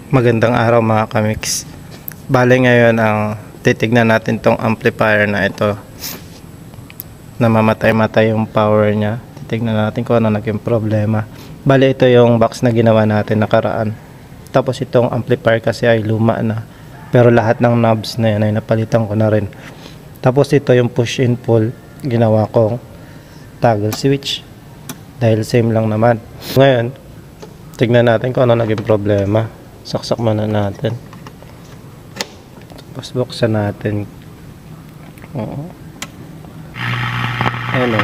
Magandang araw mga kamix. Bale ngayon ang titignan natin tong amplifier na ito. Namamatay-matay yung power niya. Titignan natin kung ano naging problema. Bale ito yung box na ginawa natin nakaraan. Tapos itong amplifier kasi ay luma na. Pero lahat ng knobs na yan ay napalitan ko na rin. Tapos ito yung push and pull. Ginawa kong toggle switch. Dahil same lang naman. Ngayon, tignan natin kung ano naging problema. Saksak muna natin. Tapos buksan natin. Ayan o.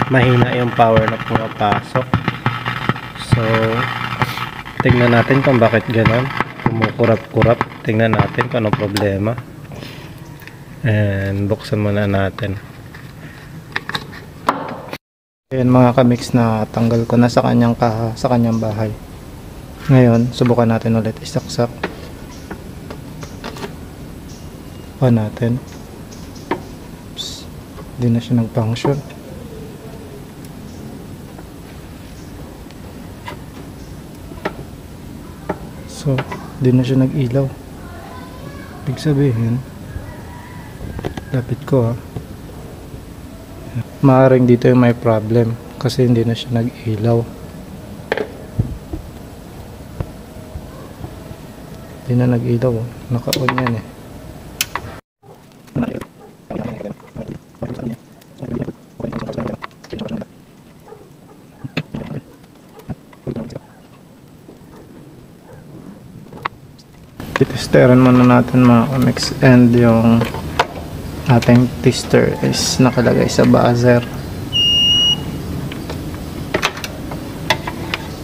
Mahina yung power na pumapasok. So, tignan natin kung bakit ganon. Kumukurap-kurap. Tignan natin kung ano problema. And buksan muna natin. Ayan mga kamix, na tanggal ko na sa kanyang bahay. Ngayon, subukan natin ulit isaksak. Pa natin. Oops. Hindi na siya nag-function. So, hindi na siya nag-ilaw. Ibig sabihin, lapit ko maaaring dito yung may problem kasi hindi na siya nag-ilaw. Hindi na nag-ilaw. Naka-on yan eh. Testerin muna natin mga kamix, and yung ating tester is nakalagay sa buzzer.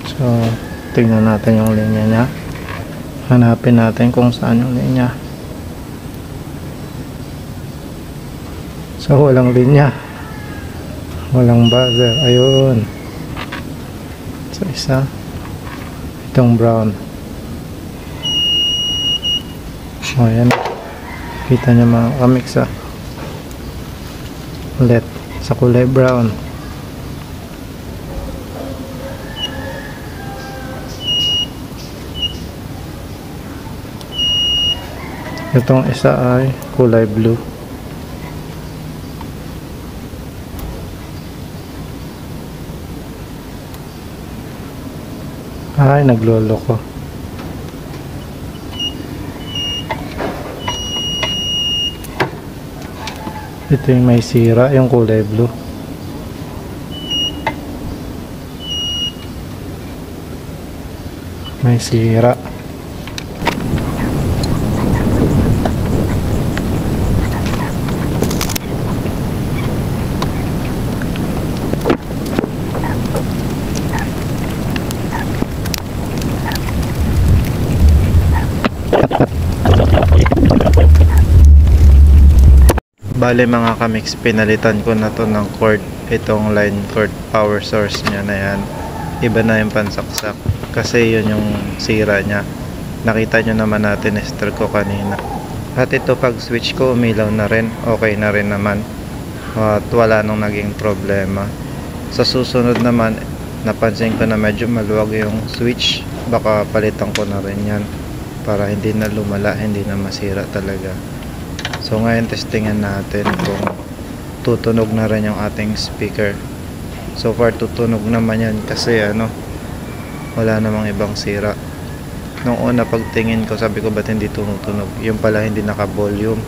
So, tingnan natin yung linya niya. Hanapin natin kung saan yung linya. So, walang linya. Walang buzzer. Ayun. So, isa. Itong brown. O, yan. Kita niyo mga kamix ulit sa kulay brown. Itong isa ay kulay blue. Ay, nagloloko. Ito yung may sira, yung kulay blue. May sira. Bale mga kamix, pinalitan ko na to ng cord. Itong line cord, power source nya na yan. Iba na yung pansaksak kasi yun yung sira nya. Nakita nyo naman na tinester ko kanina. At ito, pag switch ko umilaw na rin. Okay na rin naman. At wala nung naging problema. Sa susunod naman, napansin ko na medyo maluwag yung switch. Baka palitan ko na rin yan para hindi na lumala, hindi na masira talaga. So ngayon testingan natin kung tutunog na rin yung ating speaker. So far tutunog naman yan kasi wala namang ibang sira. Nung una pagtingin ko, sabi ko ba't hindi tumutunog? Yung pala hindi naka-volume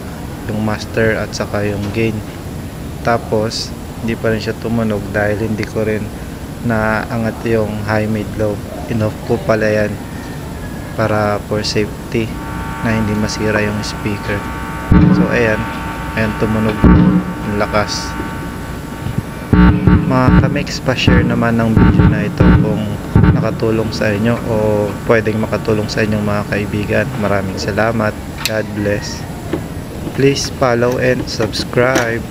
yung master at saka yung gain. Tapos hindi pa rin siya tumunog dahil hindi ko rin naangat yung high, mid, low. Inoff ko pala yan para for safety na hindi masira yung speaker. So ayan tumunog ang lakas. Mga kamix, pa-share naman ng video na ito kung nakatulong sa inyo o pwedeng makatulong sa inyong mga kaibigan. Maraming salamat. God bless. Please follow and subscribe.